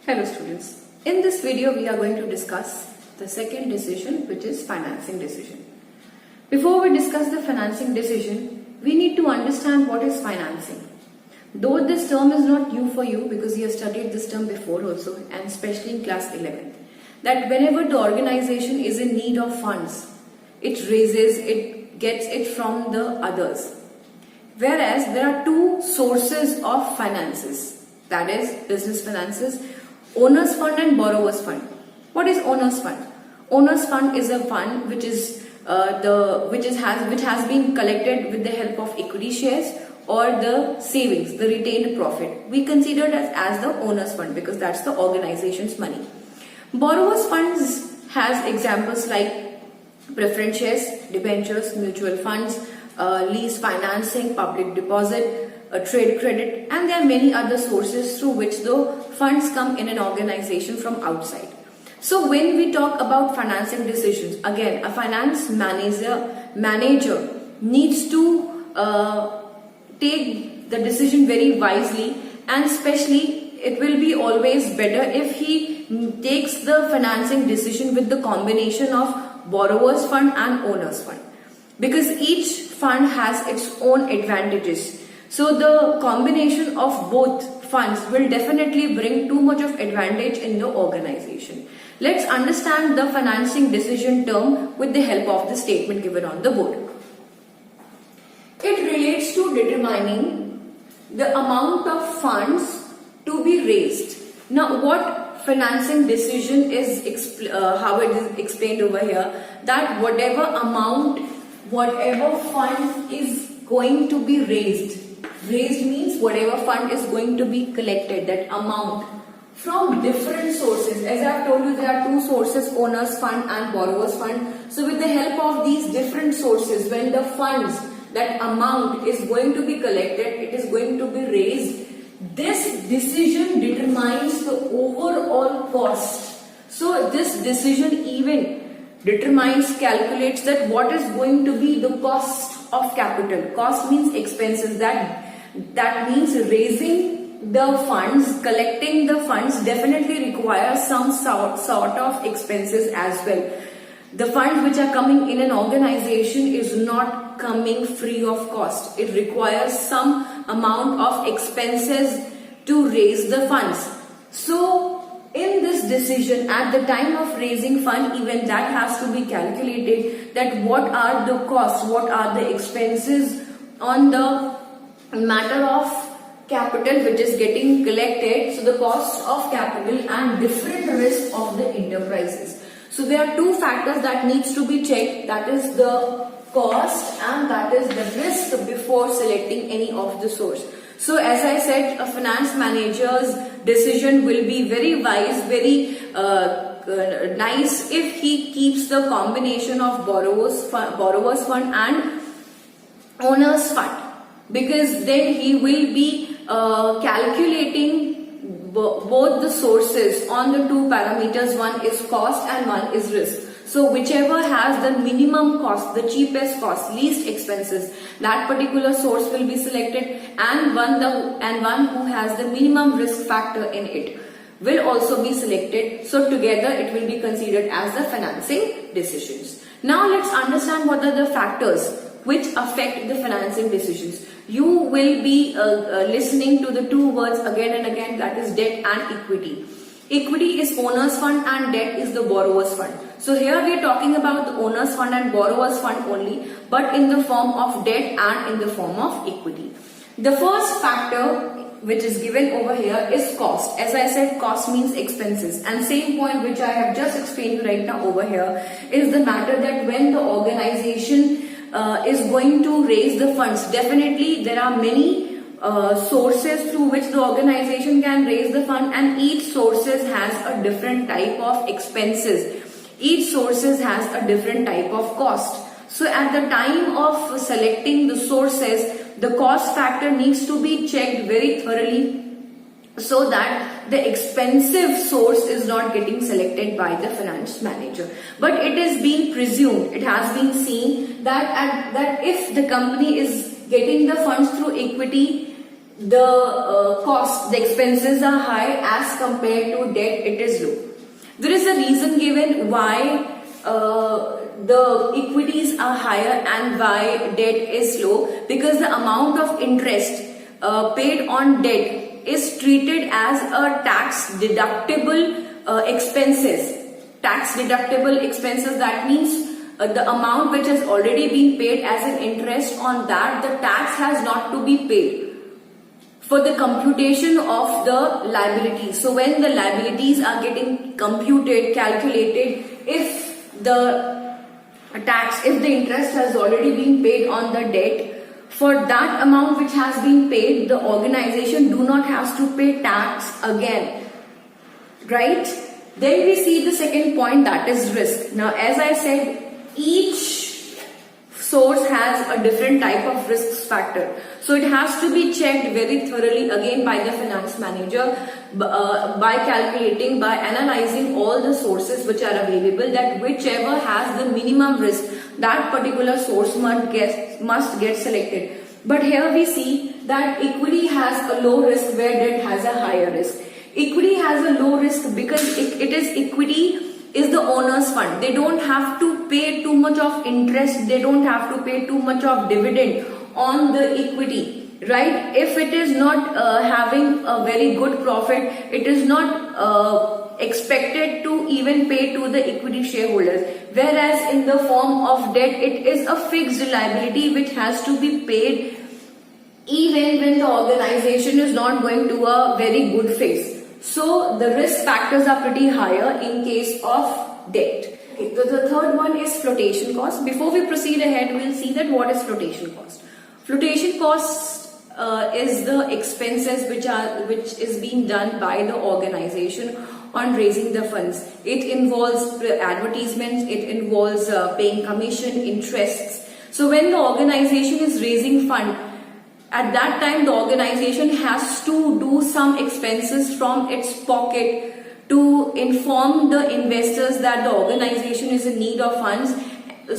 Hello students, in this video we are going to discuss the second decision, which is financing decision. Before we discuss the financing decision, we need to understand what is financing. Though this term is not new for you because you have studied this term before also, and especially in class 11th, that whenever the organization is in need of funds, it gets it from the others. Whereas there are two sources of finances, that is business finances, owner's fund and borrower's fund. What is owner's fund? Owner's fund is a fund which has been collected with the help of equity shares or the savings, the retained profit. We consider it as the owner's fund because that's the organization's money. Borrower's funds has examples like preference shares, debentures, mutual funds, lease financing, public deposit, trade credit, and there are many other sources through which the funds come in an organization from outside. So when we talk about financing decisions, again, a finance manager needs to take the decision very wisely, and especially it will be always better if he takes the financing decision with the combination of borrower's fund and owner's fund, because each fund has its own advantages. So the combination of both funds will definitely bring too much of advantage in the organization. Let's understand the financing decision term with the help of the statement given on the board. It relates to determining the amount of funds to be raised. Now what financing decision is, how it is explained over here, that whatever fund is going to be raised means whatever fund is going to be collected, that amount from different sources. As I have told you, there are two sources, owner's fund and borrower's fund. So with the help of these different sources, when the funds, that amount is going to be collected, it is going to be raised, this decision determines the overall cost. So this decision even calculates that what is going to be the cost of capital. Cost means expenses. That means raising the funds, collecting the funds definitely requires some sort of expenses as well. The funds which are coming in an organization is not coming free of cost. It requires some amount of expenses to raise the funds. So in this decision, at the time of raising fund, even that has to be calculated, that what are the costs, what are the expenses on the matter of capital which is getting collected, so the cost of capital and different risk of the enterprises. So there are two factors that needs to be checked, that is the cost and that is the risk before selecting any of the source. So as I said, a finance manager's decision will be very wise, very nice if he keeps the combination of borrower's fund and owner's fund, because then he will be calculating both the sources on the two parameters. One is cost and one is risk. So whichever has the minimum cost, the cheapest cost, least expenses, that particular source will be selected, and one who has the minimum risk factor in it will also be selected. So together it will be considered as the financing decisions. Now let's understand what are the factors which affect the financing decisions. You will be listening to the two words again and again, that is debt and equity. Equity is owner's fund and debt is the borrower's fund. So here we are talking about the owner's fund and borrower's fund only, but in the form of debt and in the form of equity. The first factor which is given over here is cost. As I said, cost means expenses, and same point which I have just explained right now over here is the matter that when the organization is going to raise the funds, definitely there are many sources through which the organization can raise the fund, and each sources has a different type of expenses. Each sources has a different type of cost. So at the time of selecting the sources, the cost factor needs to be checked very thoroughly so that the expensive source is not getting selected by the finance manager. But it is being presumed, it has been seen that if the company is getting the funds through equity, the expenses are high as compared to debt, it is low. There is a reason given why the equities are higher and why debt is low, because the amount of interest paid on debt is treated as a tax deductible expenses. Tax deductible expenses, that means the amount which has already been paid as an interest on that, the tax has not to be paid for the computation of the liabilities. So when the liabilities are getting computed, calculated, if the interest has already been paid on the debt, for that amount which has been paid, the organization do not have to pay tax again, right? Then we see the second point, that is risk. Now, as I said, each source has a different type of risk factor. So it has to be checked very thoroughly again by the finance manager, by calculating, by analyzing all the sources which are available, that whichever has the minimum risk, that particular source must get selected. But here we see that equity has a low risk where debt has a higher risk. Equity has a low risk because equity is the owner's fund. They don't have to pay too much of interest. They don't have to pay too much of dividend on the equity, right? If it is not having a very good profit, it is not expected to even pay to the equity shareholders. Whereas in the form of debt, it is a fixed liability which has to be paid even when the organization is not going to a very good phase. So the risk factors are pretty higher in case of debt. Okay, so the third one is flotation cost. Before we proceed ahead, we'll see that what is flotation cost. Flotation cost is the expenses which is being done by the organization on raising the funds. It involves advertisements, it involves paying commission, interests. So when the organization is raising fund, at that time the organization has to do some expenses from its pocket to inform the investors that the organization is in need of funds,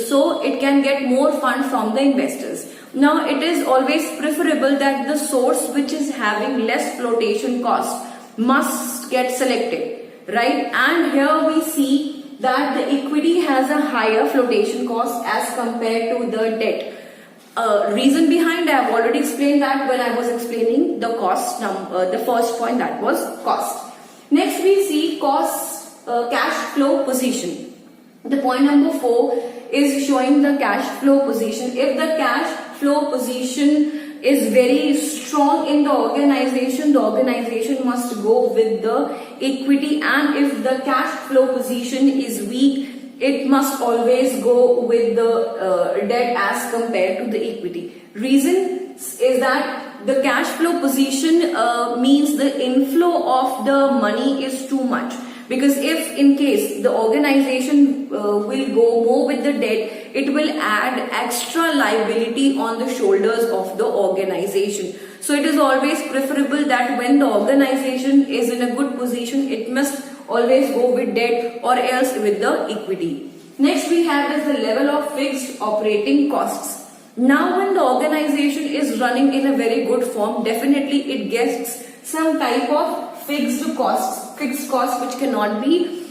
so it can get more funds from the investors. Now it is always preferable that the source which is having less flotation cost must get selected, right? And here we see that the equity has a higher flotation cost as compared to the debt. Reason behind, I have already explained that when I was explaining the cost, the first point, that was cost. Next we see cost, cash flow position. The point number 4 is showing the cash flow position. If the cash flow position is very strong in the organization must go with the equity, and if the cash flow position is weak, it must always go with the debt as compared to the equity. Reason is that the cash flow position means the inflow of the money is too much. Because if in case the organization will go more with the debt, it will add extra liability on the shoulders of the organization. So it is always preferable that when the organization is in a good position, it must always go with debt or else with the equity. Next we have is the level of fixed operating costs. Now when the organization is running in a very good form, definitely it gets some type of fixed costs which cannot be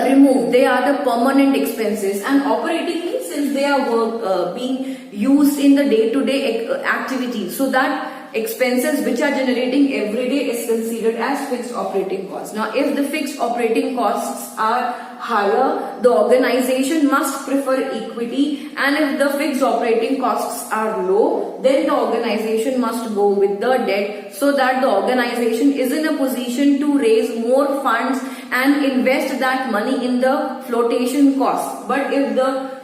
removed. They are the permanent expenses, and operatingly, since they are being used in the day-to-day activities, so that expenses which are generating every day is considered as fixed operating costs. Now if the fixed operating costs are higher, the organization must prefer equity, and if the fixed operating costs are low, then the organization must go with the debt, so that the organization is in a position to raise more funds and invest that money in the flotation costs. But if the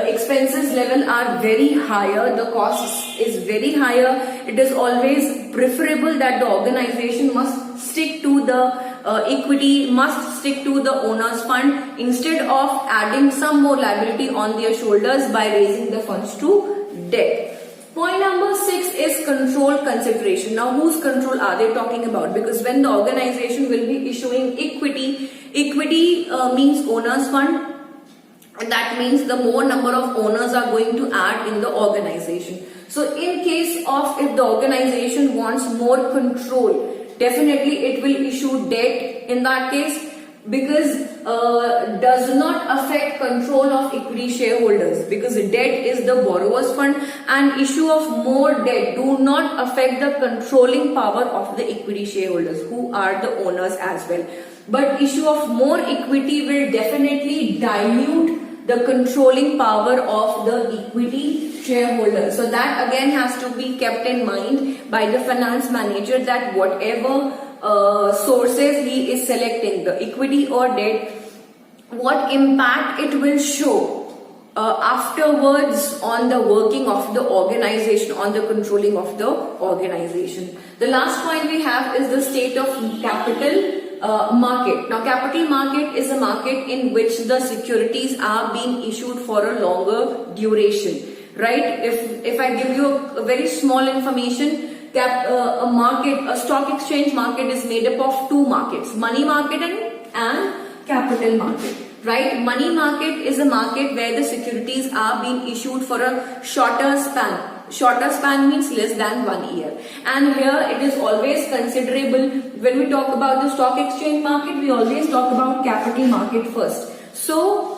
expenses level are very higher, the cost is very higher, it is always preferable that the organization must stick to the equity, must stick to the owner's fund instead of adding some more liability on their shoulders by raising the funds to debt. Point number 6 is control consideration. Now whose control are they talking about? Because when the organization will be issuing equity means owner's fund. And that means the more number of owners are going to add in the organization. So in case of if the organization wants more control, definitely it will issue debt in that case, because does not affect control of equity shareholders, because debt is the borrower's fund, and issue of more debt do not affect the controlling power of the equity shareholders who are the owners as well. But issue of more equity will definitely dilute the controlling power of the equity shareholder. So that again has to be kept in mind by the finance manager, that whatever sources he is selecting, the equity or debt, what impact it will show afterwards on the working of the organization, on the controlling of the organization. The last point we have is the state of capital market. Now, capital market is a market in which the securities are being issued for a longer duration, right? If I give you a very small information, a stock exchange market is made up of two markets, money market and capital market, right? Money market is a market where the securities are being issued for a shorter span. Shorter span means less than 1 year. And here it is always considerable. When we talk about the stock exchange market, we always talk about capital market first. So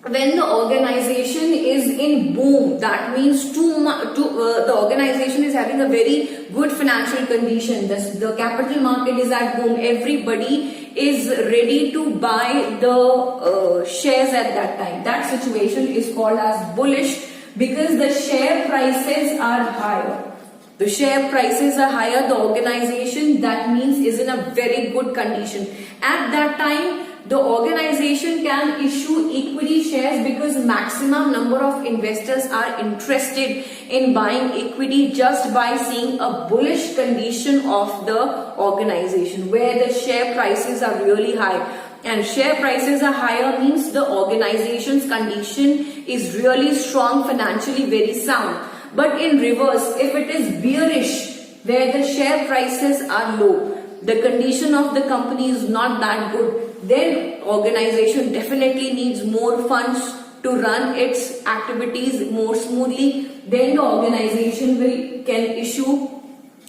when the organization is in boom, that means the organization is having a very good financial condition. The capital market is at boom. Everybody is ready to buy the shares at that time. That situation is called as bullish, because the share prices are higher. The share prices are higher. The organization, that means, is in a very good condition. At that time, the organization can issue equity shares, because maximum number of investors are interested in buying equity just by seeing a bullish condition of the organization, where the share prices are really high. And share prices are higher means the organization's condition is really strong, financially very sound. But in reverse, if it is bearish, where the share prices are low, the condition of the company is not that good, then organization definitely needs more funds to run its activities more smoothly. Then the organization can issue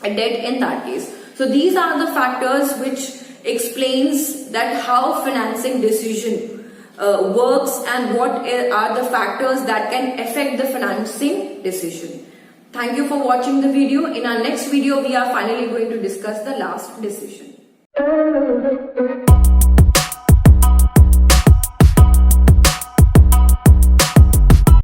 a debt in that case. So these are the factors which explains that how financing decision works, and what are the factors that can affect the financing decision. Thank you for watching the video. In our next video, we are finally going to discuss the last decision.